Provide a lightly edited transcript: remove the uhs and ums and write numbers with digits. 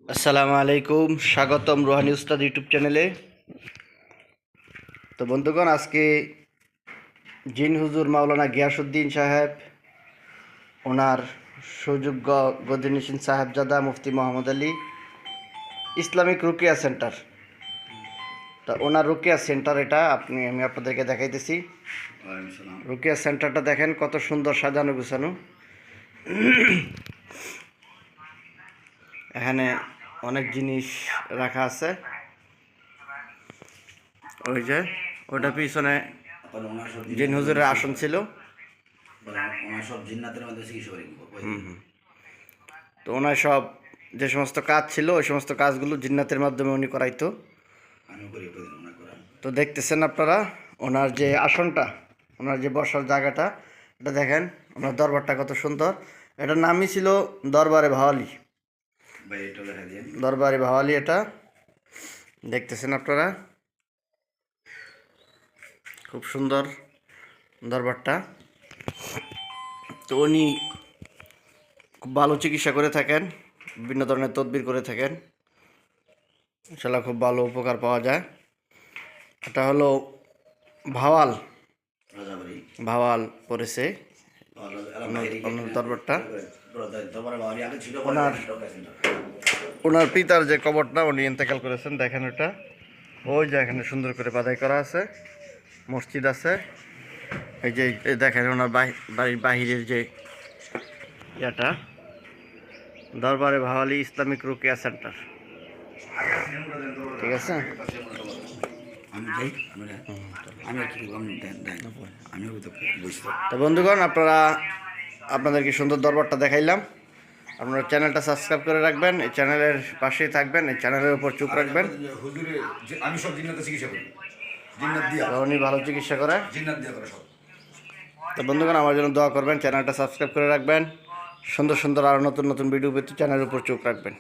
আসসালামু আলাইকুম, স্বাগতম রুহানি উস্তাদ ইউটিউব চ্যানেলে। তো বন্ধুগণ, আজকে জিন হুজুর মাওলানা গিয়াসউদ্দিন সাহেব, ওনার সুযোগ্য গদিনিসিন সাহেবজাদা মুফতি মোহাম্মদ আলী ইসলামিক রুকিয়া সেন্টার। তা ওনার রুকিয়া সেন্টার এটা আমি আপনাদেরকে দেখাইতেছি। রুকিয়া সেন্টারটা দেখেন কত সুন্দর সাজানো গুছানো। এখানে অনেক জিনিস রাখা আছে। ওই যে ওটা পিছনে জিন হুজুরের আসন ছিল। তো ওনার সব যে সমস্ত কাজ ছিল ওই সমস্ত কাজগুলো জিন্নাতের মাধ্যমে উনি করাইতো। তো দেখতেছেন আপনারা ওনার যে আসনটা, ওনার যে বসার জায়গাটা, এটা দেখেন। ওনার দরবারটা কত সুন্দর। এটার নামই ছিল দরবারে ভাওয়ালি। দরবারে ভাওয়ালি এটা দেখতেছেন আপনারা, খুব সুন্দর দরবারটা। তো উনি খুব ভালো চিকিৎসা করে থাকেন, বিভিন্ন ধরনের তদবির করে থাকেন। ইনশাল্লাহ খুব ভালো উপকার পাওয়া যায়। এটা হলো ভাওয়াল ভাওয়াল পড়েছে ওনার দরবারটা। ওনার পিতার যে কবরটা উনি ইন্তেকাল করেছেন, দেখেন ওটা। ওই যে এখানে সুন্দর করে বাধাই করা আছে, মসজিদ আছে। এই যে দেখেন ওনার বাড়ির বাহিরের যে এটা দরবারে ভাওয়ালি ইসলামিক রুকিয়া সেন্টার, ঠিক আছে। তো বন্ধুগণ, আপনাদেরকে সুন্দর দরবারটা দেখাইলাম। আপনারা চ্যানেলটা সাবস্ক্রাইব করে রাখবেন, এই চ্যানেলের পাশেই থাকবেন, এই চ্যানেলের উপর চোখ রাখবেন। আমি সব জিন্নাতে চিকিৎসা করি, উনি ভালো চিকিৎসা করে। তো বন্ধুগণ, আমার জন্য দোয়া করবেন, চ্যানেলটা সাবস্ক্রাইব করে রাখবেন। সুন্দর সুন্দর আরও নতুন নতুন ভিডিও পেতে চ্যানেলের উপর চোখ রাখবেন।